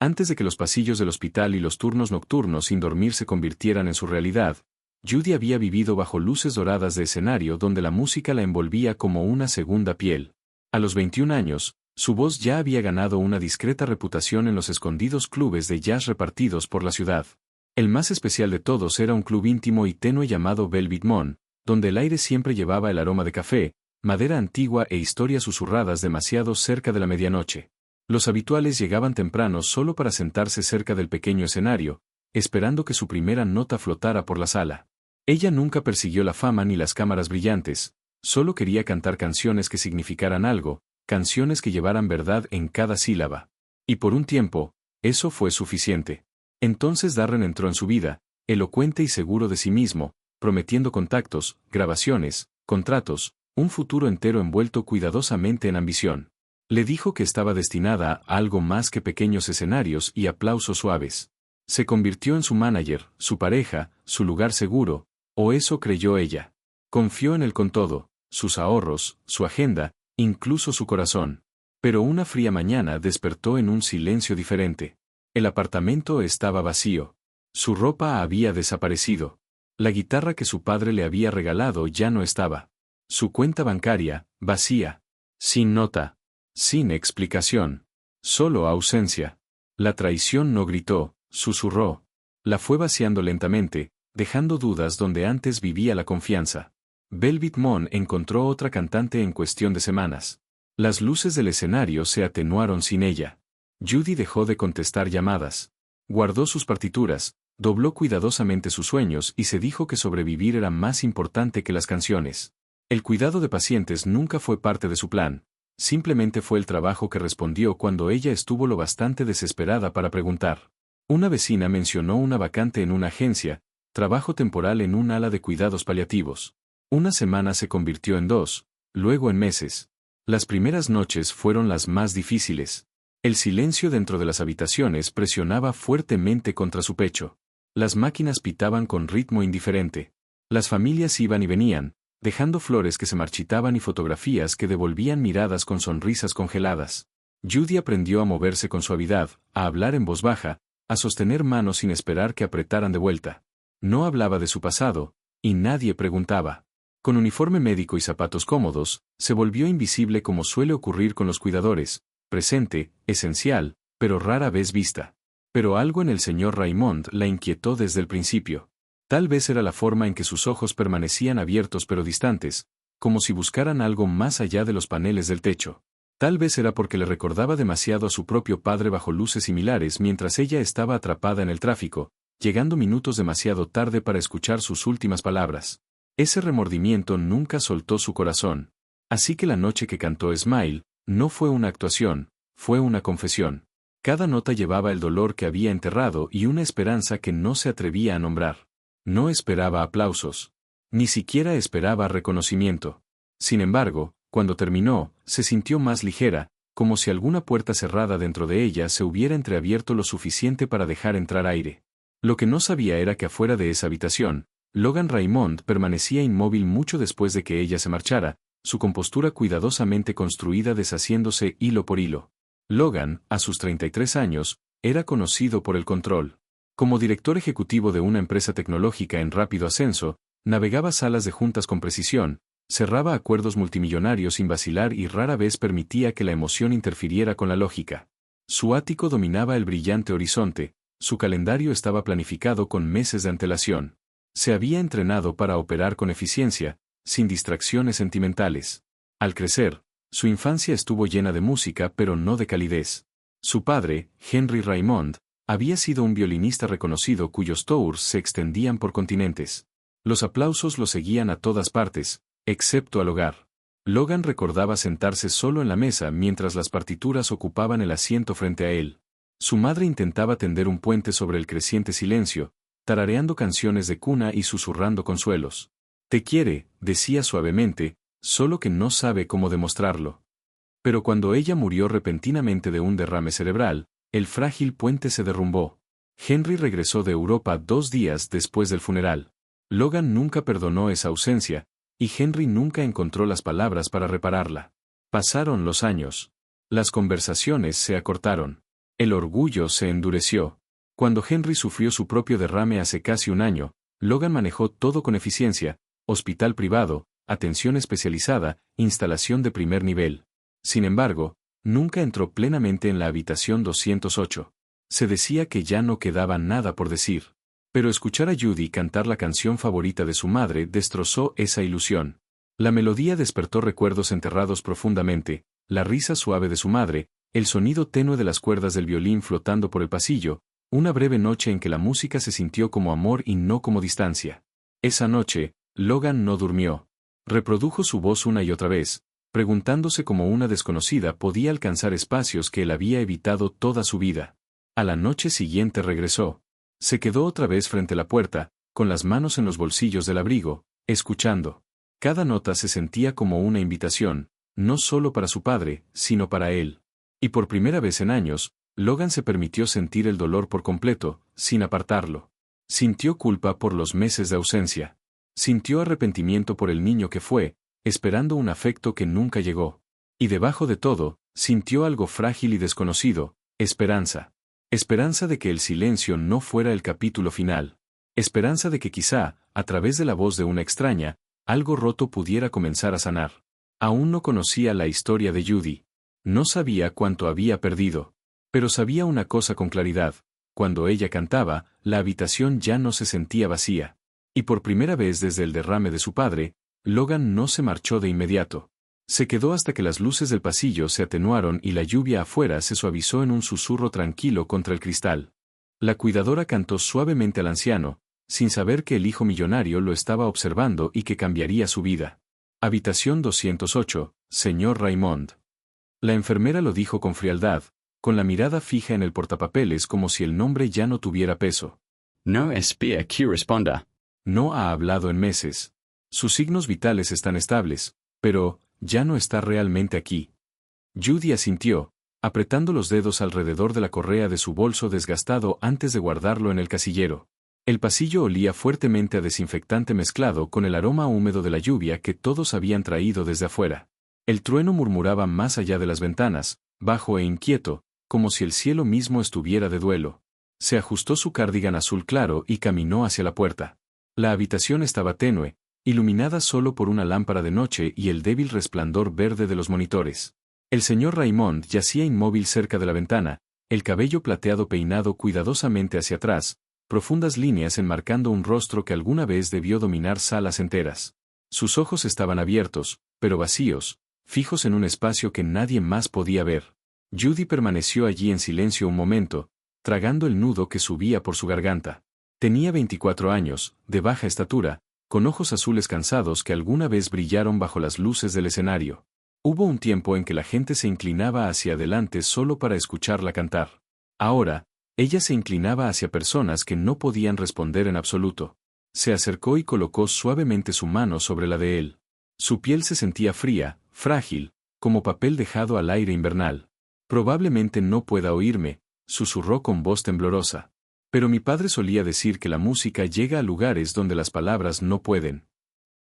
Antes de que los pasillos del hospital y los turnos nocturnos sin dormir se convirtieran en su realidad, Judy había vivido bajo luces doradas de escenario donde la música la envolvía como una segunda piel. A los 21 años, su voz ya había ganado una discreta reputación en los escondidos clubes de jazz repartidos por la ciudad. El más especial de todos era un club íntimo y tenue llamado Velvet Moon, donde el aire siempre llevaba el aroma de café, madera antigua e historias susurradas demasiado cerca de la medianoche. Los habituales llegaban temprano solo para sentarse cerca del pequeño escenario, esperando que su primera nota flotara por la sala. Ella nunca persiguió la fama ni las cámaras brillantes, solo quería cantar canciones que significaran algo, canciones que llevaran verdad en cada sílaba. Y por un tiempo, eso fue suficiente. Entonces Darren entró en su vida, elocuente y seguro de sí mismo, prometiendo contactos, grabaciones, contratos, un futuro entero envuelto cuidadosamente en ambición. Le dijo que estaba destinada a algo más que pequeños escenarios y aplausos suaves. Se convirtió en su manager, su pareja, su lugar seguro, o eso creyó ella. Confió en él con todo, sus ahorros, su agenda, incluso su corazón. Pero una fría mañana despertó en un silencio diferente. El apartamento estaba vacío. Su ropa había desaparecido. La guitarra que su padre le había regalado ya no estaba. Su cuenta bancaria, vacía. Sin nota. Sin explicación. Solo ausencia. La traición no gritó, susurró. La fue vaciando lentamente, dejando dudas donde antes vivía la confianza. Velvet Moon encontró otra cantante en cuestión de semanas. Las luces del escenario se atenuaron sin ella. Judy dejó de contestar llamadas. Guardó sus partituras, dobló cuidadosamente sus sueños y se dijo que sobrevivir era más importante que las canciones. El cuidado de pacientes nunca fue parte de su plan. Simplemente fue el trabajo que respondió cuando ella estuvo lo bastante desesperada para preguntar. Una vecina mencionó una vacante en una agencia, trabajo temporal en un ala de cuidados paliativos. Una semana se convirtió en 2, luego en meses. Las primeras noches fueron las más difíciles. El silencio dentro de las habitaciones presionaba fuertemente contra su pecho. Las máquinas pitaban con ritmo indiferente. Las familias iban y venían, dejando flores que se marchitaban y fotografías que devolvían miradas con sonrisas congeladas. Judy aprendió a moverse con suavidad, a hablar en voz baja, a sostener manos sin esperar que apretaran de vuelta. No hablaba de su pasado, y nadie preguntaba. Con uniforme médico y zapatos cómodos, se volvió invisible como suele ocurrir con los cuidadores, presente, esencial, pero rara vez vista. Pero algo en el señor Raymond la inquietó desde el principio. Tal vez era la forma en que sus ojos permanecían abiertos pero distantes, como si buscaran algo más allá de los paneles del techo. Tal vez era porque le recordaba demasiado a su propio padre bajo luces similares mientras ella estaba atrapada en el tráfico, llegando minutos demasiado tarde para escuchar sus últimas palabras. Ese remordimiento nunca soltó su corazón. Así que la noche que cantó Smile, no fue una actuación, fue una confesión. Cada nota llevaba el dolor que había enterrado y una esperanza que no se atrevía a nombrar. No esperaba aplausos. Ni siquiera esperaba reconocimiento. Sin embargo, cuando terminó, se sintió más ligera, como si alguna puerta cerrada dentro de ella se hubiera entreabierto lo suficiente para dejar entrar aire. Lo que no sabía era que afuera de esa habitación, Logan Raymond permanecía inmóvil mucho después de que ella se marchara, su compostura cuidadosamente construida deshaciéndose hilo por hilo. Logan, a sus 33 años, era conocido por el control. Como director ejecutivo de una empresa tecnológica en rápido ascenso, navegaba salas de juntas con precisión, cerraba acuerdos multimillonarios sin vacilar y rara vez permitía que la emoción interfiriera con la lógica. Su ático dominaba el brillante horizonte, su calendario estaba planificado con meses de antelación. Se había entrenado para operar con eficiencia, sin distracciones sentimentales. Al crecer, su infancia estuvo llena de música pero no de calidez. Su padre, Henry Raymond, había sido un violinista reconocido cuyos tours se extendían por continentes. Los aplausos lo seguían a todas partes, excepto al hogar. Logan recordaba sentarse solo en la mesa mientras las partituras ocupaban el asiento frente a él. Su madre intentaba tender un puente sobre el creciente silencio, tarareando canciones de cuna y susurrando consuelos. Te quiere, decía suavemente, solo que no sabe cómo demostrarlo. Pero cuando ella murió repentinamente de un derrame cerebral, el frágil puente se derrumbó. Henry regresó de Europa 2 días después del funeral. Logan nunca perdonó esa ausencia, y Henry nunca encontró las palabras para repararla. Pasaron los años. Las conversaciones se acortaron. El orgullo se endureció. Cuando Henry sufrió su propio derrame hace casi un año, Logan manejó todo con eficiencia: hospital privado, atención especializada, instalación de primer nivel. Sin embargo, nunca entró plenamente en la habitación 208. Se decía que ya no quedaba nada por decir. Pero escuchar a Judy cantar la canción favorita de su madre destrozó esa ilusión. La melodía despertó recuerdos enterrados profundamente: la risa suave de su madre, el sonido tenue de las cuerdas del violín flotando por el pasillo, una breve noche en que la música se sintió como amor y no como distancia. Esa noche, Logan no durmió. Reprodujo su voz una y otra vez, preguntándose cómo una desconocida podía alcanzar espacios que él había evitado toda su vida. A la noche siguiente regresó. Se quedó otra vez frente a la puerta, con las manos en los bolsillos del abrigo, escuchando. Cada nota se sentía como una invitación, no solo para su padre, sino para él. Y por primera vez en años, Logan se permitió sentir el dolor por completo, sin apartarlo. Sintió culpa por los meses de ausencia. Sintió arrepentimiento por el niño que fue, esperando un afecto que nunca llegó. Y debajo de todo, sintió algo frágil y desconocido: esperanza. Esperanza de que el silencio no fuera el capítulo final. Esperanza de que quizá, a través de la voz de una extraña, algo roto pudiera comenzar a sanar. Aún no conocía la historia de Judy. No sabía cuánto había perdido. Pero sabía una cosa con claridad: cuando ella cantaba, la habitación ya no se sentía vacía. Y por primera vez desde el derrame de su padre, Logan no se marchó de inmediato. Se quedó hasta que las luces del pasillo se atenuaron y la lluvia afuera se suavizó en un susurro tranquilo contra el cristal. La cuidadora cantó suavemente al anciano, sin saber que el hijo millonario lo estaba observando y que cambiaría su vida. Habitación 208, señor Raymond. La enfermera lo dijo con frialdad, con la mirada fija en el portapapeles como si el nombre ya no tuviera peso. No espía que responda. No ha hablado en meses. Sus signos vitales están estables, pero ya no está realmente aquí. Judy asintió, apretando los dedos alrededor de la correa de su bolso desgastado antes de guardarlo en el casillero. El pasillo olía fuertemente a desinfectante mezclado con el aroma húmedo de la lluvia que todos habían traído desde afuera. El trueno murmuraba más allá de las ventanas, bajo e inquieto, como si el cielo mismo estuviera de duelo. Se ajustó su cardigan azul claro y caminó hacia la puerta. La habitación estaba tenue, iluminada solo por una lámpara de noche y el débil resplandor verde de los monitores. El señor Raymond yacía inmóvil cerca de la ventana, el cabello plateado peinado cuidadosamente hacia atrás, profundas líneas enmarcando un rostro que alguna vez debió dominar salas enteras. Sus ojos estaban abiertos, pero vacíos, fijos en un espacio que nadie más podía ver. Judy permaneció allí en silencio un momento, tragando el nudo que subía por su garganta. Tenía 24 años, de baja estatura, con ojos azules cansados que alguna vez brillaron bajo las luces del escenario. Hubo un tiempo en que la gente se inclinaba hacia adelante solo para escucharla cantar. Ahora, ella se inclinaba hacia personas que no podían responder en absoluto. Se acercó y colocó suavemente su mano sobre la de él. Su piel se sentía fría, frágil, como papel dejado al aire invernal. Probablemente no pueda oírme, susurró con voz temblorosa. Pero mi padre solía decir que la música llega a lugares donde las palabras no pueden.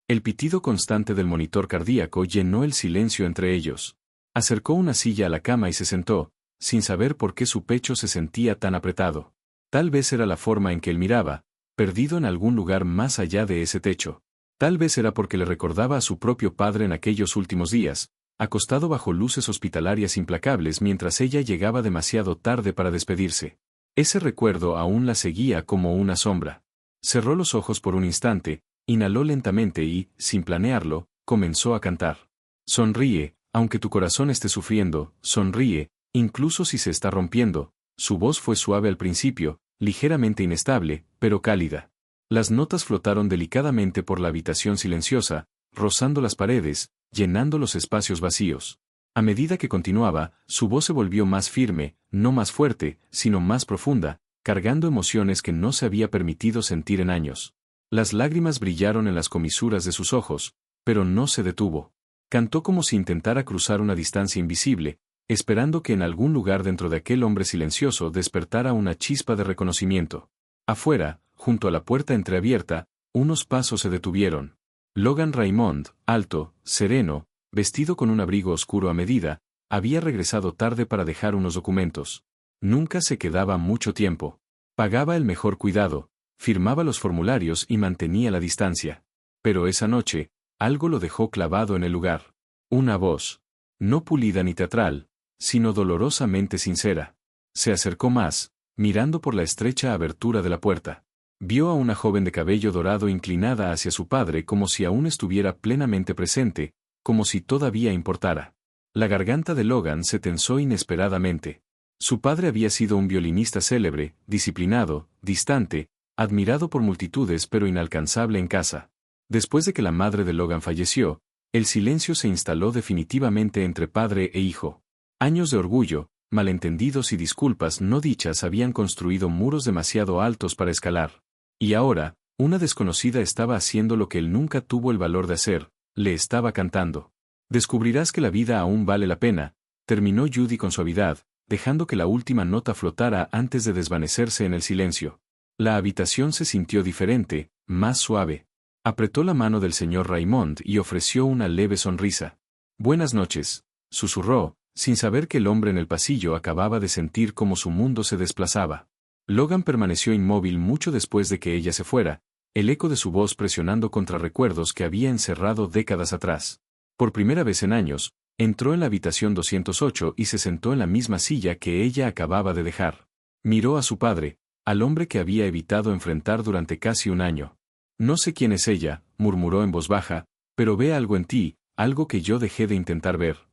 El pitido constante del monitor cardíaco llenó el silencio entre ellos. Acercó una silla a la cama y se sentó, sin saber por qué su pecho se sentía tan apretado. Tal vez era la forma en que él miraba, perdido en algún lugar más allá de ese techo. Tal vez era porque le recordaba a su propio padre en aquellos últimos días, acostado bajo luces hospitalarias implacables mientras ella llegaba demasiado tarde para despedirse. Ese recuerdo aún la seguía como una sombra. Cerró los ojos por un instante, inhaló lentamente y, sin planearlo, comenzó a cantar. Sonríe, aunque tu corazón esté sufriendo, sonríe, incluso si se está rompiendo. Su voz fue suave al principio, ligeramente inestable, pero cálida. Las notas flotaron delicadamente por la habitación silenciosa, rozando las paredes, llenando los espacios vacíos. A medida que continuaba, su voz se volvió más firme, no más fuerte, sino más profunda, cargando emociones que no se había permitido sentir en años. Las lágrimas brillaron en las comisuras de sus ojos, pero no se detuvo. Cantó como si intentara cruzar una distancia invisible, esperando que en algún lugar dentro de aquel hombre silencioso despertara una chispa de reconocimiento. Afuera, junto a la puerta entreabierta, unos pasos se detuvieron. Logan Raymond, alto, sereno, vestido con un abrigo oscuro a medida, había regresado tarde para dejar unos documentos. Nunca se quedaba mucho tiempo. Pagaba el mejor cuidado, firmaba los formularios y mantenía la distancia. Pero esa noche, algo lo dejó clavado en el lugar. Una voz. No pulida ni teatral, sino dolorosamente sincera. Se acercó más, mirando por la estrecha abertura de la puerta. Vio a una joven de cabello dorado inclinada hacia su padre como si aún estuviera plenamente presente, como si todavía importara. La garganta de Logan se tensó inesperadamente. Su padre había sido un violinista célebre, disciplinado, distante, admirado por multitudes pero inalcanzable en casa. Después de que la madre de Logan falleció, el silencio se instaló definitivamente entre padre e hijo. Años de orgullo, malentendidos y disculpas no dichas habían construido muros demasiado altos para escalar. Y ahora, una desconocida estaba haciendo lo que él nunca tuvo el valor de hacer, le estaba cantando. Descubrirás que la vida aún vale la pena, terminó Judy con suavidad, dejando que la última nota flotara antes de desvanecerse en el silencio. La habitación se sintió diferente, más suave. Apretó la mano del señor Raymond y ofreció una leve sonrisa. Buenas noches, susurró, sin saber que el hombre en el pasillo acababa de sentir cómo su mundo se desplazaba. Logan permaneció inmóvil mucho después de que ella se fuera, el eco de su voz presionando contra recuerdos que había encerrado décadas atrás. Por primera vez en años, entró en la habitación 208 y se sentó en la misma silla que ella acababa de dejar. Miró a su padre, al hombre que había evitado enfrentar durante casi un año. No sé quién es ella, murmuró en voz baja, pero ve algo en ti, algo que yo dejé de intentar ver.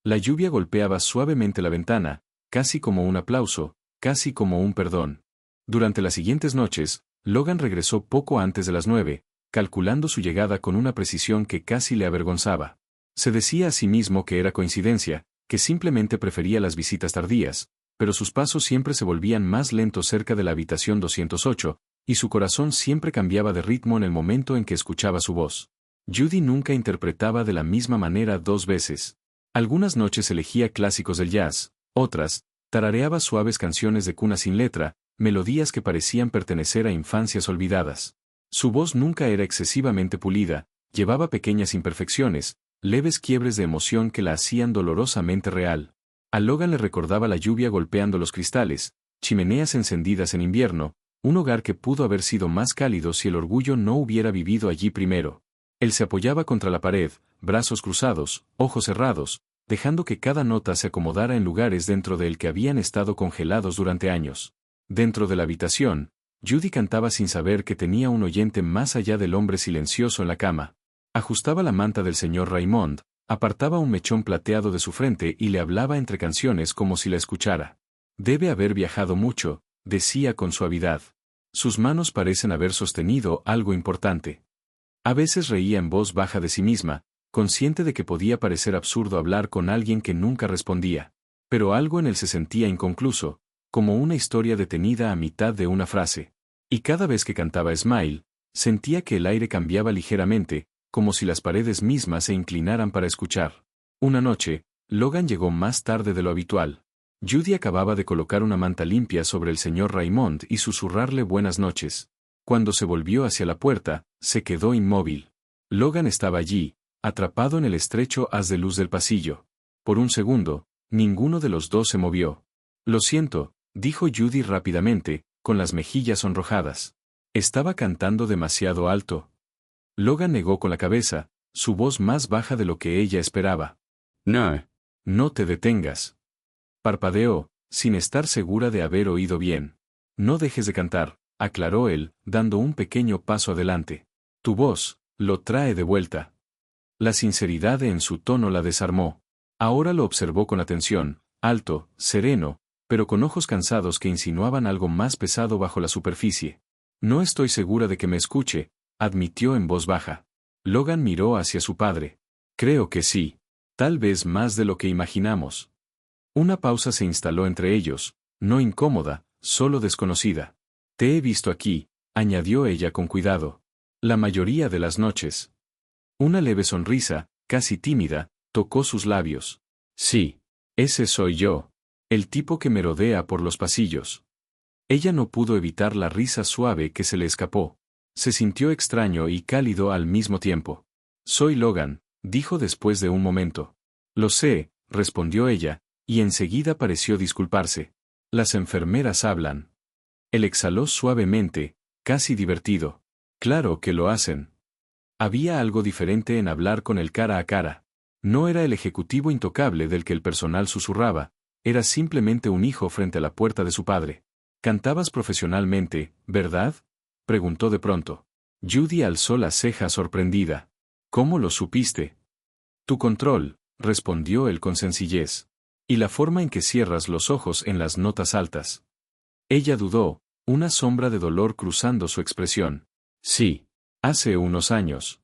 La lluvia golpeaba suavemente la ventana, casi como un aplauso, casi como un perdón. Durante las siguientes noches, Logan regresó poco antes de las 9, calculando su llegada con una precisión que casi le avergonzaba. Se decía a sí mismo que era coincidencia, que simplemente prefería las visitas tardías, pero sus pasos siempre se volvían más lentos cerca de la habitación 208, y su corazón siempre cambiaba de ritmo en el momento en que escuchaba su voz. Judy nunca interpretaba de la misma manera dos veces. Algunas noches elegía clásicos del jazz, otras, tarareaba suaves canciones de cuna sin letra, melodías que parecían pertenecer a infancias olvidadas. Su voz nunca era excesivamente pulida, llevaba pequeñas imperfecciones, leves quiebres de emoción que la hacían dolorosamente real. A Logan le recordaba la lluvia golpeando los cristales, chimeneas encendidas en invierno, un hogar que pudo haber sido más cálido si el orgullo no hubiera vivido allí primero. Él se apoyaba contra la pared, brazos cruzados, ojos cerrados, dejando que cada nota se acomodara en lugares dentro de él que habían estado congelados durante años. Dentro de la habitación, Judy cantaba sin saber que tenía un oyente más allá del hombre silencioso en la cama. Ajustaba la manta del señor Raymond, apartaba un mechón plateado de su frente y le hablaba entre canciones como si la escuchara. Debe haber viajado mucho, decía con suavidad. Sus manos parecen haber sostenido algo importante. A veces reía en voz baja de sí misma, consciente de que podía parecer absurdo hablar con alguien que nunca respondía. Pero algo en él se sentía inconcluso, como una historia detenida a mitad de una frase. Y cada vez que cantaba Smile, sentía que el aire cambiaba ligeramente, como si las paredes mismas se inclinaran para escuchar. Una noche, Logan llegó más tarde de lo habitual. Judy acababa de colocar una manta limpia sobre el señor Raymond y susurrarle buenas noches. Cuando se volvió hacia la puerta, se quedó inmóvil. Logan estaba allí, atrapado en el estrecho haz de luz del pasillo. Por un segundo, ninguno de los dos se movió. Lo siento, dijo Judy rápidamente, con las mejillas sonrojadas. Estaba cantando demasiado alto. Logan negó con la cabeza, su voz más baja de lo que ella esperaba. No. No te detengas. Parpadeó, sin estar segura de haber oído bien. No dejes de cantar, aclaró él, dando un pequeño paso adelante. Tu voz, lo trae de vuelta. La sinceridad en su tono la desarmó. Ahora lo observó con atención, alto, sereno, pero con ojos cansados que insinuaban algo más pesado bajo la superficie. No estoy segura de que me escuche, admitió en voz baja. Logan miró hacia su padre. Creo que sí. Tal vez más de lo que imaginamos. Una pausa se instaló entre ellos, no incómoda, solo desconocida. Te he visto aquí, añadió ella con cuidado. La mayoría de las noches. Una leve sonrisa, casi tímida, tocó sus labios. Sí. Ese soy yo. El tipo que merodea por los pasillos. Ella no pudo evitar la risa suave que se le escapó. Se sintió extraño y cálido al mismo tiempo. Soy Logan, dijo después de un momento. Lo sé, respondió ella, y enseguida pareció disculparse. Las enfermeras hablan. Él exhaló suavemente, casi divertido. Claro que lo hacen. Había algo diferente en hablar con él cara a cara. No era el ejecutivo intocable del que el personal susurraba, era simplemente un hijo frente a la puerta de su padre. «Cantabas profesionalmente, ¿verdad?», preguntó de pronto. Judy alzó la ceja sorprendida. «¿Cómo lo supiste?». «Tu control», respondió él con sencillez. «Y la forma en que cierras los ojos en las notas altas». Ella dudó, una sombra de dolor cruzando su expresión. «Sí. Hace unos años».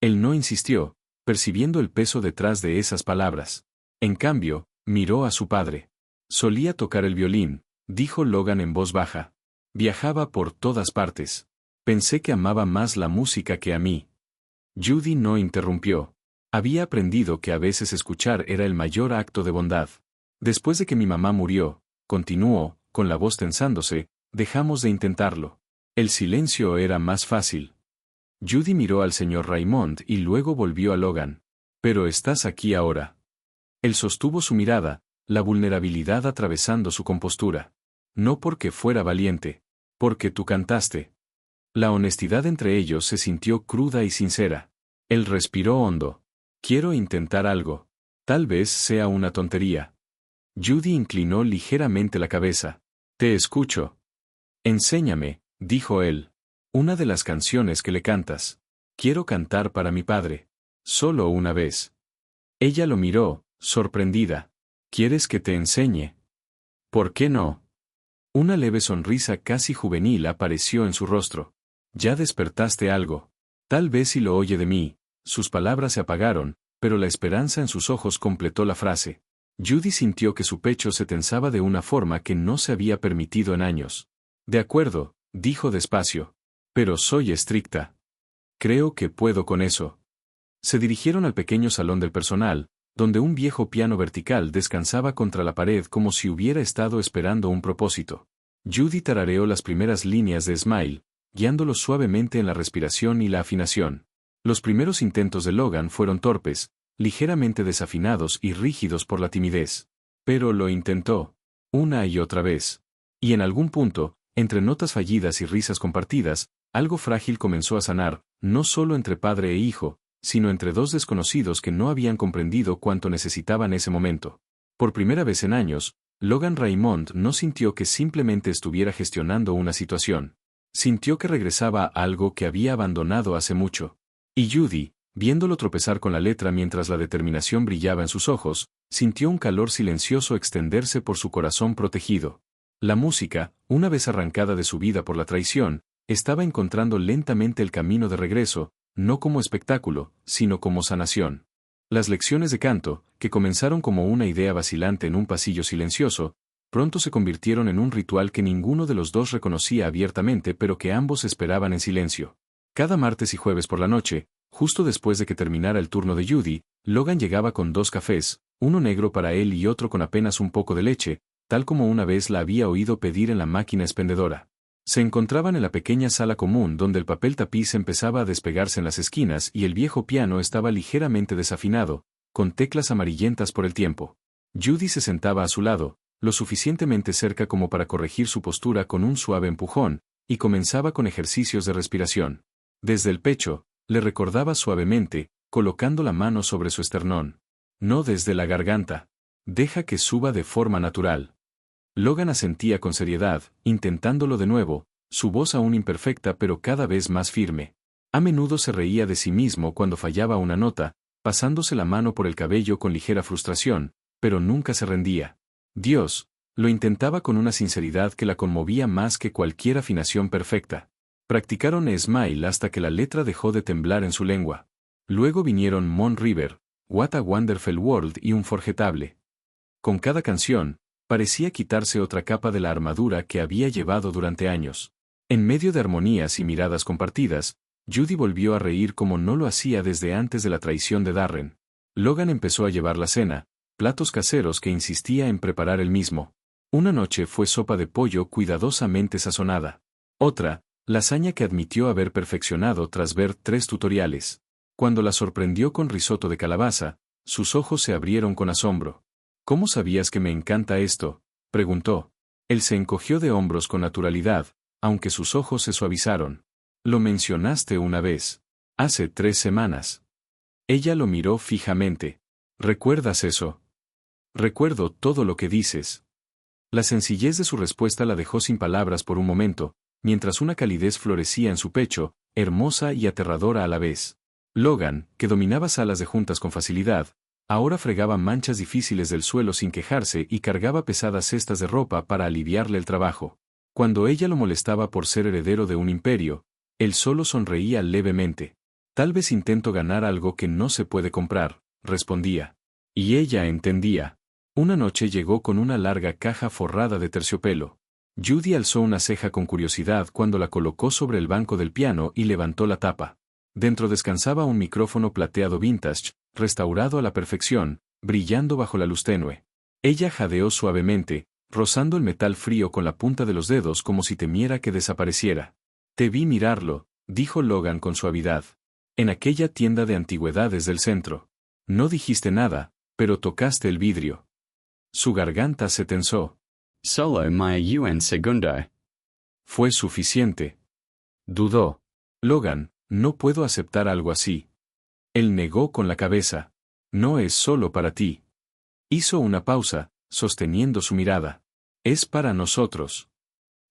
Él no insistió, percibiendo el peso detrás de esas palabras. En cambio, miró a su padre. «Solía tocar el violín», dijo Logan en voz baja. «Viajaba por todas partes. Pensé que amaba más la música que a mí». Judy no interrumpió. Había aprendido que a veces escuchar era el mayor acto de bondad. «Después de que mi mamá murió», continuó, con la voz tensándose, «dejamos de intentarlo. El silencio era más fácil». Judy miró al señor Raymond y luego volvió a Logan. «Pero estás aquí ahora». Él sostuvo su mirada, la vulnerabilidad atravesando su compostura. «No porque fuera valiente. Porque tú cantaste». La honestidad entre ellos se sintió cruda y sincera. Él respiró hondo. «Quiero intentar algo. Tal vez sea una tontería». Judy inclinó ligeramente la cabeza. «Te escucho». «Enséñame», dijo él. «Una de las canciones que le cantas. Quiero cantar para mi padre. Solo una vez». Ella lo miró, sorprendida. «¿Quieres que te enseñe?». «¿Por qué no?». Una leve sonrisa casi juvenil apareció en su rostro. «Ya despertaste algo. Tal vez si lo oye de mí». Sus palabras se apagaron, pero la esperanza en sus ojos completó la frase. Judy sintió que su pecho se tensaba de una forma que no se había permitido en años. «De acuerdo», dijo despacio. «Pero soy estricta. Creo que puedo con eso». Se dirigieron al pequeño salón del personal, donde un viejo piano vertical descansaba contra la pared como si hubiera estado esperando un propósito. Judy tarareó las primeras líneas de Smile, guiándolo suavemente en la respiración y la afinación. Los primeros intentos de Logan fueron torpes, ligeramente desafinados y rígidos por la timidez. Pero lo intentó, una y otra vez. Y en algún punto, entre notas fallidas y risas compartidas, algo frágil comenzó a sanar, no solo entre padre e hijo, sino entre dos desconocidos que no habían comprendido cuánto necesitaban ese momento. Por primera vez en años, Logan Raymond no sintió que simplemente estuviera gestionando una situación. Sintió que regresaba a algo que había abandonado hace mucho. Y Judy, viéndolo tropezar con la letra mientras la determinación brillaba en sus ojos, sintió un calor silencioso extenderse por su corazón protegido. La música, una vez arrancada de su vida por la traición, estaba encontrando lentamente el camino de regreso, no como espectáculo, sino como sanación. Las lecciones de canto, que comenzaron como una idea vacilante en un pasillo silencioso, pronto se convirtieron en un ritual que ninguno de los dos reconocía abiertamente pero que ambos esperaban en silencio. Cada martes y jueves por la noche, justo después de que terminara el turno de Judy, Logan llegaba con 2 cafés, uno negro para él y otro con apenas un poco de leche, tal como una vez la había oído pedir en la máquina expendedora. Se encontraban en la pequeña sala común donde el papel tapiz empezaba a despegarse en las esquinas y el viejo piano estaba ligeramente desafinado, con teclas amarillentas por el tiempo. Judy se sentaba a su lado, lo suficientemente cerca como para corregir su postura con un suave empujón, y comenzaba con ejercicios de respiración. Desde el pecho, le recordaba suavemente, colocando la mano sobre su esternón. No desde la garganta. Deja que suba de forma natural. Logan asentía con seriedad, intentándolo de nuevo, su voz aún imperfecta pero cada vez más firme. A menudo se reía de sí mismo cuando fallaba una nota, pasándose la mano por el cabello con ligera frustración, pero nunca se rendía. Dios, lo intentaba con una sinceridad que la conmovía más que cualquier afinación perfecta. Practicaron Smile hasta que la letra dejó de temblar en su lengua. Luego vinieron Moon River, What a Wonderful World y Unforgettable. Con cada canción, parecía quitarse otra capa de la armadura que había llevado durante años. En medio de armonías y miradas compartidas, Judy volvió a reír como no lo hacía desde antes de la traición de Darren. Logan empezó a llevar la cena, platos caseros que insistía en preparar él mismo. Una noche fue sopa de pollo cuidadosamente sazonada. Otra, lasaña que admitió haber perfeccionado tras ver 3 tutoriales. Cuando la sorprendió con risotto de calabaza, sus ojos se abrieron con asombro. «¿Cómo sabías que me encanta esto?», preguntó. Él se encogió de hombros con naturalidad, aunque sus ojos se suavizaron. Lo mencionaste una vez. Hace 3 semanas. Ella lo miró fijamente. ¿Recuerdas eso? Recuerdo todo lo que dices. La sencillez de su respuesta la dejó sin palabras por un momento, mientras una calidez florecía en su pecho, hermosa y aterradora a la vez. Logan, que dominaba salas de juntas con facilidad, ahora fregaba manchas difíciles del suelo sin quejarse y cargaba pesadas cestas de ropa para aliviarle el trabajo. Cuando ella lo molestaba por ser heredero de un imperio, él solo sonreía levemente. Tal vez intento ganar algo que no se puede comprar, respondía. Y ella entendía. Una noche llegó con una larga caja forrada de terciopelo. Judy alzó una ceja con curiosidad cuando la colocó sobre el banco del piano y levantó la tapa. Dentro descansaba un micrófono plateado vintage, restaurado a la perfección, brillando bajo la luz tenue. Ella jadeó suavemente, rozando el metal frío con la punta de los dedos como si temiera que desapareciera. Te vi mirarlo, dijo Logan con suavidad. En aquella tienda de antigüedades del centro. No dijiste nada, pero tocaste el vidrio. Su garganta se tensó. Solo me un segundo. Fue suficiente. Dudó. Logan, no puedo aceptar algo así. Él negó con la cabeza. No es solo para ti. Hizo una pausa, sosteniendo su mirada. Es para nosotros.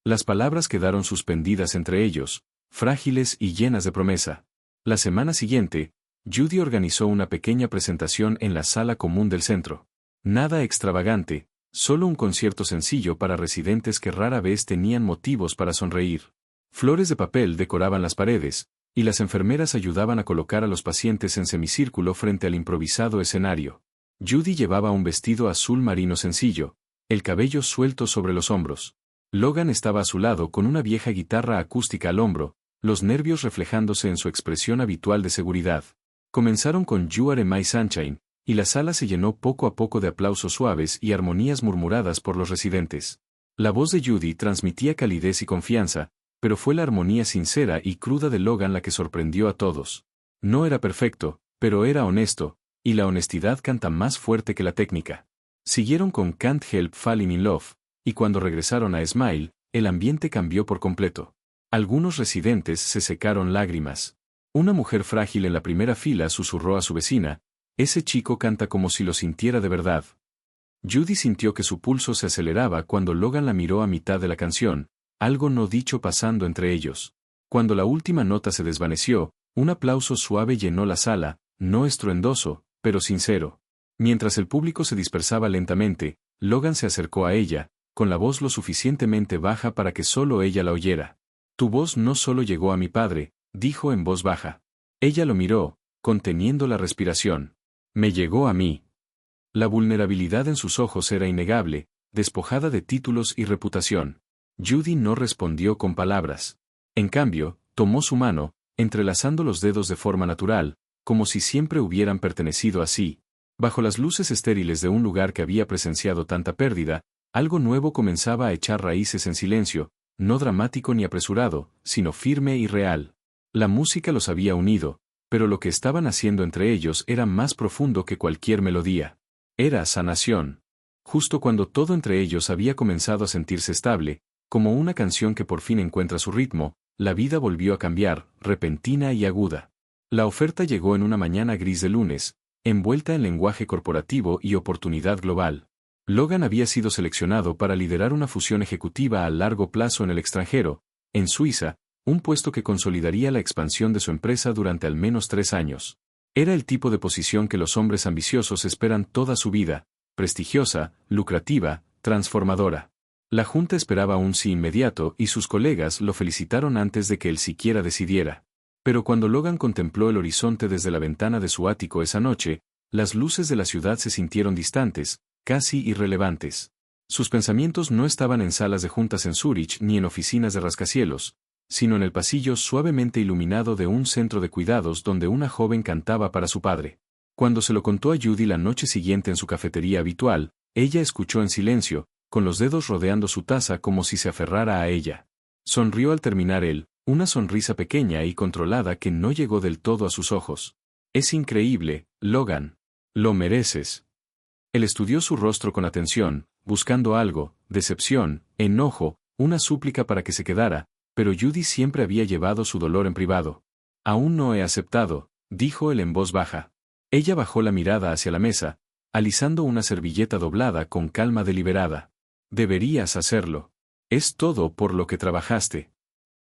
Las palabras quedaron suspendidas entre ellos, frágiles y llenas de promesa. La semana siguiente, Judy organizó una pequeña presentación en la sala común del centro. Nada extravagante, solo un concierto sencillo para residentes que rara vez tenían motivos para sonreír. Flores de papel decoraban las paredes, y las enfermeras ayudaban a colocar a los pacientes en semicírculo frente al improvisado escenario. Judy llevaba un vestido azul marino sencillo, el cabello suelto sobre los hombros. Logan estaba a su lado con una vieja guitarra acústica al hombro, los nervios reflejándose en su expresión habitual de seguridad. Comenzaron con You Are My Sunshine, y la sala se llenó poco a poco de aplausos suaves y armonías murmuradas por los residentes. La voz de Judy transmitía calidez y confianza, pero fue la armonía sincera y cruda de Logan la que sorprendió a todos. No era perfecto, pero era honesto, y la honestidad canta más fuerte que la técnica. Siguieron con Can't Help Falling in Love, y cuando regresaron a Smile, el ambiente cambió por completo. Algunos residentes se secaron lágrimas. Una mujer frágil en la primera fila susurró a su vecina, ese chico canta como si lo sintiera de verdad. Judy sintió que su pulso se aceleraba cuando Logan la miró a mitad de la canción, algo no dicho pasando entre ellos. Cuando la última nota se desvaneció, un aplauso suave llenó la sala, no estruendoso, pero sincero. Mientras el público se dispersaba lentamente, Logan se acercó a ella, con la voz lo suficientemente baja para que solo ella la oyera. Tu voz no solo llegó a mi padre, dijo en voz baja. Ella lo miró, conteniendo la respiración. Me llegó a mí. La vulnerabilidad en sus ojos era innegable, despojada de títulos y reputación. Judy no respondió con palabras. En cambio, tomó su mano, entrelazando los dedos de forma natural, como si siempre hubieran pertenecido a sí. Bajo las luces estériles de un lugar que había presenciado tanta pérdida, algo nuevo comenzaba a echar raíces en silencio, no dramático ni apresurado, sino firme y real. La música los había unido, pero lo que estaban haciendo entre ellos era más profundo que cualquier melodía. Era sanación. Justo cuando todo entre ellos había comenzado a sentirse estable, como una canción que por fin encuentra su ritmo, la vida volvió a cambiar, repentina y aguda. La oferta llegó en una mañana gris de lunes, envuelta en lenguaje corporativo y oportunidad global. Logan había sido seleccionado para liderar una fusión ejecutiva a largo plazo en el extranjero, en Suiza, un puesto que consolidaría la expansión de su empresa durante al menos 3 años. Era el tipo de posición que los hombres ambiciosos esperan toda su vida, prestigiosa, lucrativa, transformadora. La junta esperaba un sí inmediato y sus colegas lo felicitaron antes de que él siquiera decidiera. Pero cuando Logan contempló el horizonte desde la ventana de su ático esa noche, las luces de la ciudad se sintieron distantes, casi irrelevantes. Sus pensamientos no estaban en salas de juntas en Zúrich ni en oficinas de rascacielos, sino en el pasillo suavemente iluminado de un centro de cuidados donde una joven cantaba para su padre. Cuando se lo contó a Judy la noche siguiente en su cafetería habitual, ella escuchó en silencio, con los dedos rodeando su taza como si se aferrara a ella. Sonrió al terminar él, una sonrisa pequeña y controlada que no llegó del todo a sus ojos. Es increíble, Logan. Lo mereces. Él estudió su rostro con atención, buscando algo, decepción, enojo, una súplica para que se quedara, pero Judy siempre había llevado su dolor en privado. Aún no he aceptado, dijo él en voz baja. Ella bajó la mirada hacia la mesa, alisando una servilleta doblada con calma deliberada. Deberías hacerlo. Es todo por lo que trabajaste.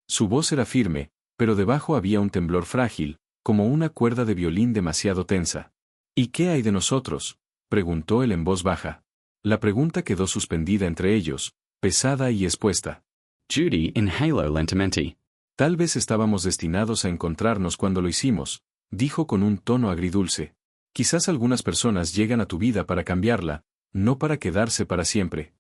Su voz era firme, pero debajo había un temblor frágil, como una cuerda de violín demasiado tensa. ¿Y qué hay de nosotros?, preguntó él en voz baja. La pregunta quedó suspendida entre ellos, pesada y expuesta. Judy inhaló lentamente. Tal vez estábamos destinados a encontrarnos cuando lo hicimos, dijo con un tono agridulce. Quizás algunas personas llegan a tu vida para cambiarla, no para quedarse para siempre.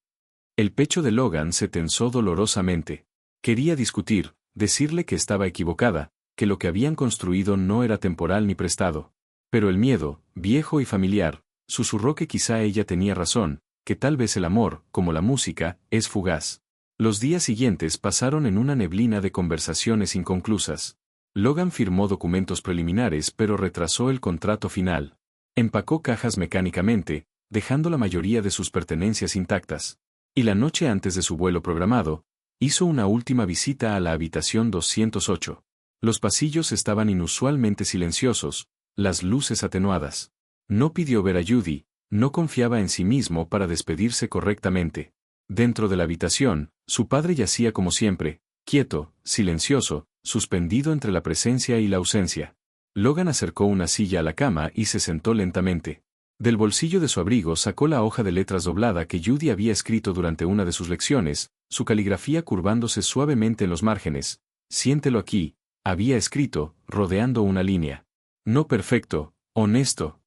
El pecho de Logan se tensó dolorosamente. Quería discutir, decirle que estaba equivocada, que lo que habían construido no era temporal ni prestado. Pero el miedo, viejo y familiar, susurró que quizá ella tenía razón, que tal vez el amor, como la música, es fugaz. Los días siguientes pasaron en una neblina de conversaciones inconclusas. Logan firmó documentos preliminares pero retrasó el contrato final. Empacó cajas mecánicamente, dejando la mayoría de sus pertenencias intactas. Y la noche antes de su vuelo programado, hizo una última visita a la habitación 208. Los pasillos estaban inusualmente silenciosos, las luces atenuadas. No pidió ver a Judy, no confiaba en sí mismo para despedirse correctamente. Dentro de la habitación, su padre yacía como siempre, quieto, silencioso, suspendido entre la presencia y la ausencia. Logan acercó una silla a la cama y se sentó lentamente. Del bolsillo de su abrigo sacó la hoja de letras doblada que Judy había escrito durante una de sus lecciones, su caligrafía curvándose suavemente en los márgenes. Siéntelo aquí, había escrito, rodeando una línea. No perfecto, honesto.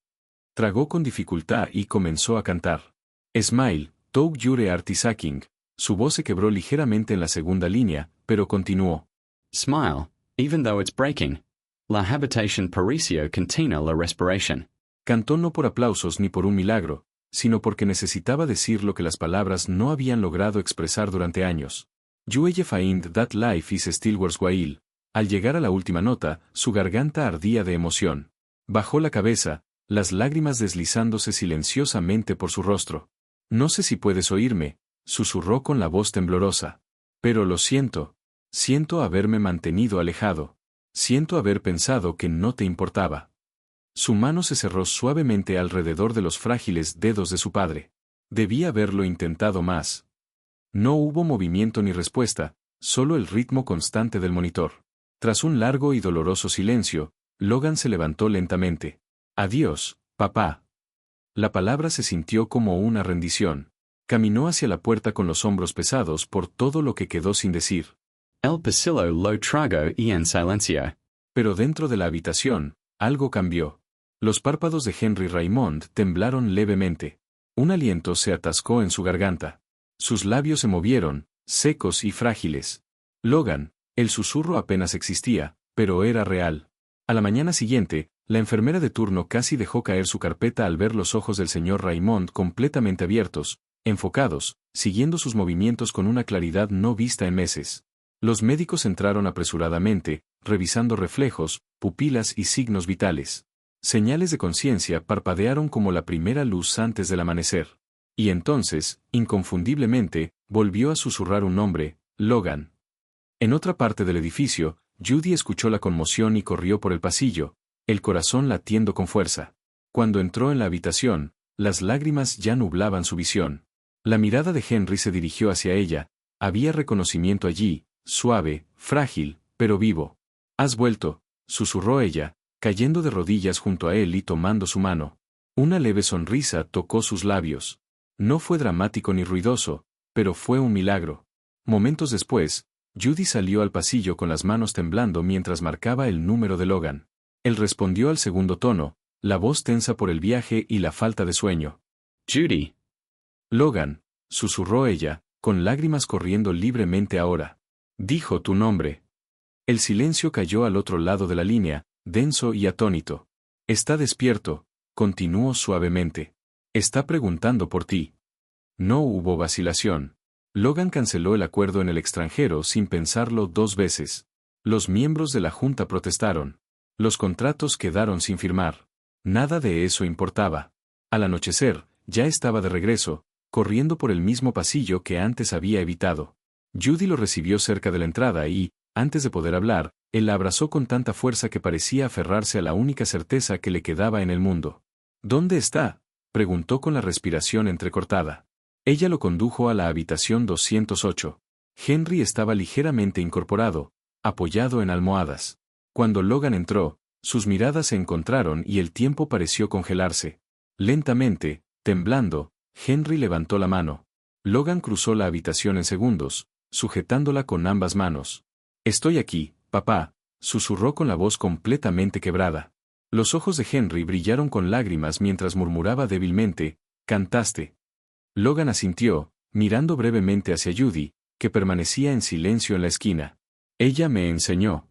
Tragó con dificultad y comenzó a cantar. Smile, Touk Jure Artisaking. Su voz se quebró ligeramente en la segunda línea, pero continuó. Smile, even though it's breaking. La habitation Parisio continua la respiration. Cantó no por aplausos ni por un milagro, sino porque necesitaba decir lo que las palabras no habían logrado expresar durante años. Jueye find that life is still worthwhile. Al llegar a la última nota, su garganta ardía de emoción. Bajó la cabeza, las lágrimas deslizándose silenciosamente por su rostro. No sé si puedes oírme, susurró con la voz temblorosa. Pero lo siento. Siento haberme mantenido alejado. Siento haber pensado que no te importaba. Su mano se cerró suavemente alrededor de los frágiles dedos de su padre. Debía haberlo intentado más. No hubo movimiento ni respuesta, solo el ritmo constante del monitor. Tras un largo y doloroso silencio, Logan se levantó lentamente. Adiós, papá. La palabra se sintió como una rendición. Caminó hacia la puerta con los hombros pesados por todo lo que quedó sin decir. El pasillo lo trago y en silencio. Pero dentro de la habitación, algo cambió. Los párpados de Henry Raymond temblaron levemente. Un aliento se atascó en su garganta. Sus labios se movieron, secos y frágiles. Logan, el susurro apenas existía, pero era real. A la mañana siguiente, la enfermera de turno casi dejó caer su carpeta al ver los ojos del señor Raymond completamente abiertos, enfocados, siguiendo sus movimientos con una claridad no vista en meses. Los médicos entraron apresuradamente, revisando reflejos, pupilas y signos vitales. Señales de conciencia parpadearon como la primera luz antes del amanecer. Y entonces, inconfundiblemente, volvió a susurrar un nombre, Logan. En otra parte del edificio, Judy escuchó la conmoción y corrió por el pasillo, el corazón latiendo con fuerza. Cuando entró en la habitación, las lágrimas ya nublaban su visión. La mirada de Henry se dirigió hacia ella, había reconocimiento allí, suave, frágil, pero vivo. «Has vuelto», susurró ella, cayendo de rodillas junto a él y tomando su mano. Una leve sonrisa tocó sus labios. No fue dramático ni ruidoso, pero fue un milagro. Momentos después, Judy salió al pasillo con las manos temblando mientras marcaba el número de Logan. Él respondió al segundo tono, la voz tensa por el viaje y la falta de sueño. Judy. Logan, susurró ella, con lágrimas corriendo libremente ahora. Dijo tu nombre. El silencio cayó al otro lado de la línea, denso y atónito. Está despierto, continuó suavemente. Está preguntando por ti. No hubo vacilación. Logan canceló el acuerdo en el extranjero sin pensarlo dos veces. Los miembros de la Junta protestaron. Los contratos quedaron sin firmar. Nada de eso importaba. Al anochecer, ya estaba de regreso, corriendo por el mismo pasillo que antes había evitado. Judy lo recibió cerca de la entrada y, antes de poder hablar, él la abrazó con tanta fuerza que parecía aferrarse a la única certeza que le quedaba en el mundo. ¿Dónde está?, preguntó con la respiración entrecortada. Ella lo condujo a la habitación 208. Henry estaba ligeramente incorporado, apoyado en almohadas. Cuando Logan entró, sus miradas se encontraron y el tiempo pareció congelarse. Lentamente, temblando, Henry levantó la mano. Logan cruzó la habitación en segundos, sujetándola con ambas manos. «Estoy aquí, papá», susurró con la voz completamente quebrada. Los ojos de Henry brillaron con lágrimas mientras murmuraba débilmente, «¿Cantaste?». Logan asintió, mirando brevemente hacia Judy, que permanecía en silencio en la esquina. «Ella me enseñó».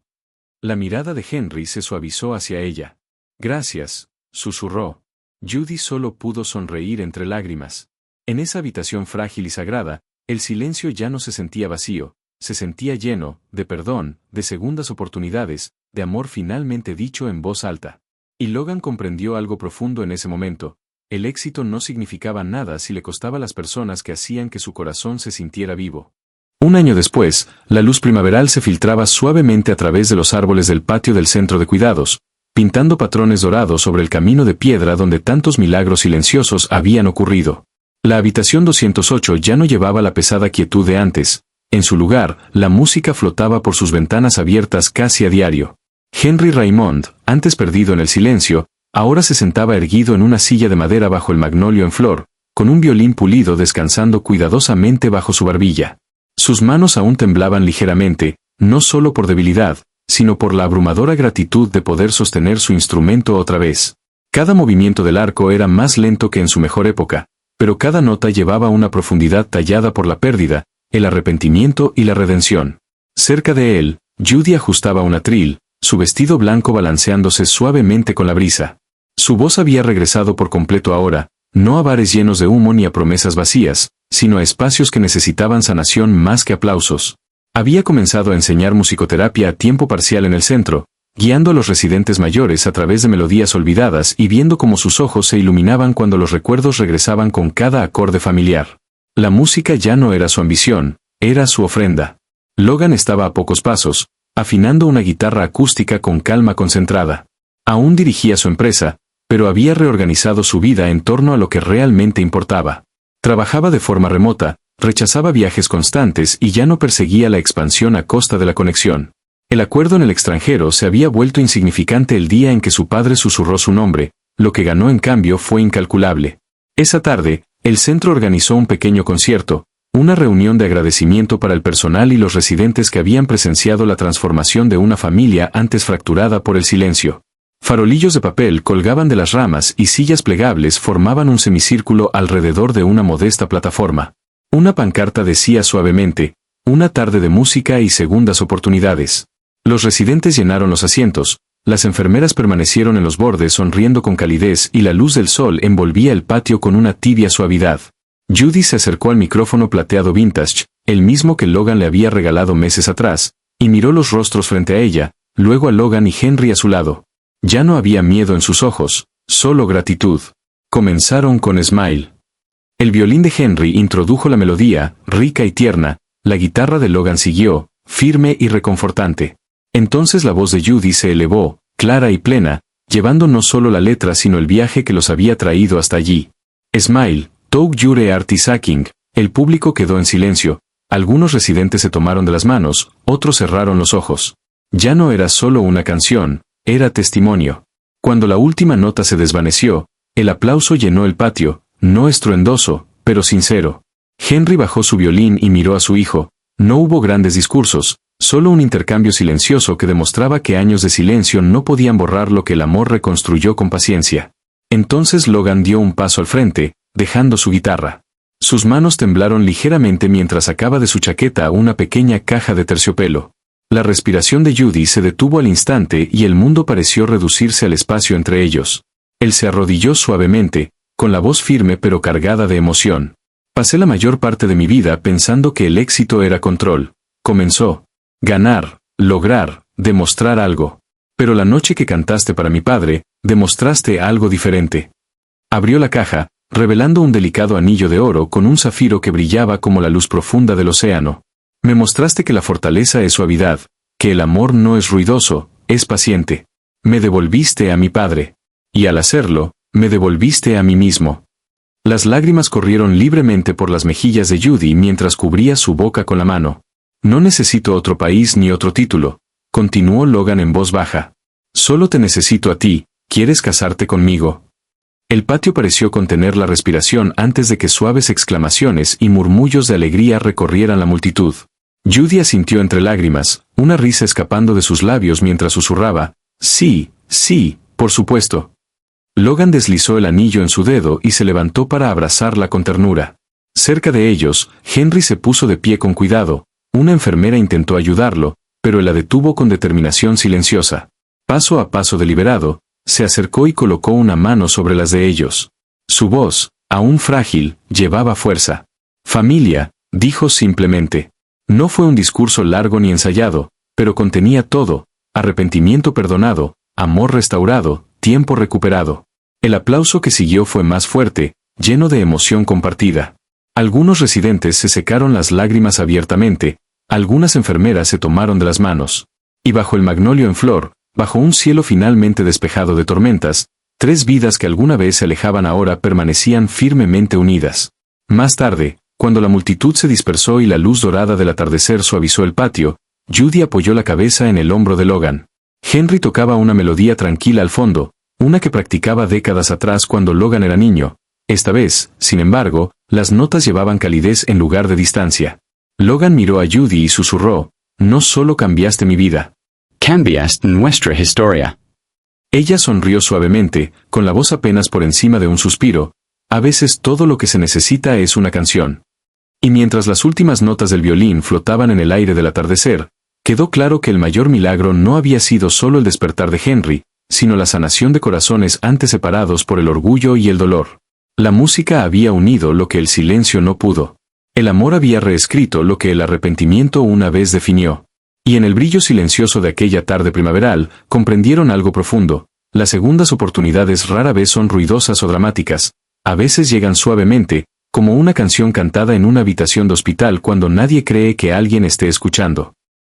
La mirada de Henry se suavizó hacia ella. «Gracias», susurró. Judy solo pudo sonreír entre lágrimas. En esa habitación frágil y sagrada, el silencio ya no se sentía vacío, se sentía lleno, de perdón, de segundas oportunidades, de amor finalmente dicho en voz alta. Y Logan comprendió algo profundo en ese momento: el éxito no significaba nada si le costaba a las personas que hacían que su corazón se sintiera vivo. Un año después, la luz primaveral se filtraba suavemente a través de los árboles del patio del centro de cuidados, pintando patrones dorados sobre el camino de piedra donde tantos milagros silenciosos habían ocurrido. La habitación 208 ya no llevaba la pesada quietud de antes. En su lugar, la música flotaba por sus ventanas abiertas casi a diario. Henry Raymond, antes perdido en el silencio, ahora se sentaba erguido en una silla de madera bajo el magnolio en flor, con un violín pulido descansando cuidadosamente bajo su barbilla. Sus manos aún temblaban ligeramente, no solo por debilidad, sino por la abrumadora gratitud de poder sostener su instrumento otra vez. Cada movimiento del arco era más lento que en su mejor época, pero cada nota llevaba una profundidad tallada por la pérdida, el arrepentimiento y la redención. Cerca de él, Judy ajustaba un atril, su vestido blanco balanceándose suavemente con la brisa. Su voz había regresado por completo ahora, no a bares llenos de humo ni a promesas vacías, sino a espacios que necesitaban sanación más que aplausos. Había comenzado a enseñar musicoterapia a tiempo parcial en el centro, guiando a los residentes mayores a través de melodías olvidadas y viendo cómo sus ojos se iluminaban cuando los recuerdos regresaban con cada acorde familiar. La música ya no era su ambición, era su ofrenda. Logan estaba a pocos pasos, afinando una guitarra acústica con calma concentrada. Aún dirigía su empresa, pero había reorganizado su vida en torno a lo que realmente importaba. Trabajaba de forma remota, rechazaba viajes constantes y ya no perseguía la expansión a costa de la conexión. El acuerdo en el extranjero se había vuelto insignificante el día en que su padre susurró su nombre, lo que ganó en cambio fue incalculable. Esa tarde, el centro organizó un pequeño concierto, una reunión de agradecimiento para el personal y los residentes que habían presenciado la transformación de una familia antes fracturada por el silencio. Farolillos de papel colgaban de las ramas y sillas plegables formaban un semicírculo alrededor de una modesta plataforma. Una pancarta decía suavemente: «Una tarde de música y segundas oportunidades». Los residentes llenaron los asientos, las enfermeras permanecieron en los bordes sonriendo con calidez y la luz del sol envolvía el patio con una tibia suavidad. Judy se acercó al micrófono plateado vintage, el mismo que Logan le había regalado meses atrás, y miró los rostros frente a ella, luego a Logan y Henry a su lado. Ya no había miedo en sus ojos, solo gratitud. Comenzaron con Smile. El violín de Henry introdujo la melodía, rica y tierna, la guitarra de Logan siguió, firme y reconfortante. Entonces la voz de Judy se elevó, clara y plena, llevando no solo la letra sino el viaje que los había traído hasta allí. Smile, Took Your Heart is Aching. El público quedó en silencio, algunos residentes se tomaron de las manos, otros cerraron los ojos. Ya no era solo una canción, era testimonio. Cuando la última nota se desvaneció, el aplauso llenó el patio, no estruendoso, pero sincero. Henry bajó su violín y miró a su hijo. No hubo grandes discursos, solo un intercambio silencioso que demostraba que años de silencio no podían borrar lo que el amor reconstruyó con paciencia. Entonces Logan dio un paso al frente, dejando su guitarra. Sus manos temblaron ligeramente mientras sacaba de su chaqueta una pequeña caja de terciopelo. La respiración de Judy se detuvo al instante y el mundo pareció reducirse al espacio entre ellos. Él se arrodilló suavemente, con la voz firme pero cargada de emoción. Pasé la mayor parte de mi vida pensando que el éxito era control. Comenzó. Ganar, lograr, demostrar algo. Pero la noche que cantaste para mi padre, demostraste algo diferente. Abrió la caja, revelando un delicado anillo de oro con un zafiro que brillaba como la luz profunda del océano. Me mostraste que la fortaleza es suavidad, que el amor no es ruidoso, es paciente. Me devolviste a mi padre. Y al hacerlo, me devolviste a mí mismo. Las lágrimas corrieron libremente por las mejillas de Judy mientras cubría su boca con la mano. No necesito otro país ni otro título, continuó Logan en voz baja. Solo te necesito a ti, ¿quieres casarte conmigo? El patio pareció contener la respiración antes de que suaves exclamaciones y murmullos de alegría recorrieran la multitud. Judy asintió entre lágrimas, una risa escapando de sus labios mientras susurraba, sí, sí, por supuesto. Logan deslizó el anillo en su dedo y se levantó para abrazarla con ternura. Cerca de ellos, Henry se puso de pie con cuidado. Una enfermera intentó ayudarlo, pero él la detuvo con determinación silenciosa. Paso a paso deliberado, se acercó y colocó una mano sobre las de ellos. Su voz, aún frágil, llevaba fuerza. Familia, dijo simplemente. No fue un discurso largo ni ensayado, pero contenía todo: arrepentimiento perdonado, amor restaurado, tiempo recuperado. El aplauso que siguió fue más fuerte, lleno de emoción compartida. Algunos residentes se secaron las lágrimas abiertamente, algunas enfermeras se tomaron de las manos. Y bajo el magnolio en flor, bajo un cielo finalmente despejado de tormentas, 3 vidas que alguna vez se alejaban ahora permanecían firmemente unidas. Más tarde, cuando la multitud se dispersó y la luz dorada del atardecer suavizó el patio, Judy apoyó la cabeza en el hombro de Logan. Henry tocaba una melodía tranquila al fondo, una que practicaba décadas atrás cuando Logan era niño. Esta vez, sin embargo, las notas llevaban calidez en lugar de distancia. Logan miró a Judy y susurró, no solo cambiaste mi vida. Cambiaste nuestra historia. Ella sonrió suavemente, con la voz apenas por encima de un suspiro. A veces todo lo que se necesita es una canción. Y mientras las últimas notas del violín flotaban en el aire del atardecer, quedó claro que el mayor milagro no había sido solo el despertar de Henry, sino la sanación de corazones antes separados por el orgullo y el dolor. La música había unido lo que el silencio no pudo. El amor había reescrito lo que el arrepentimiento una vez definió. Y en el brillo silencioso de aquella tarde primaveral, comprendieron algo profundo. Las segundas oportunidades rara vez son ruidosas o dramáticas. A veces llegan suavemente, como una canción cantada en una habitación de hospital cuando nadie cree que alguien esté escuchando.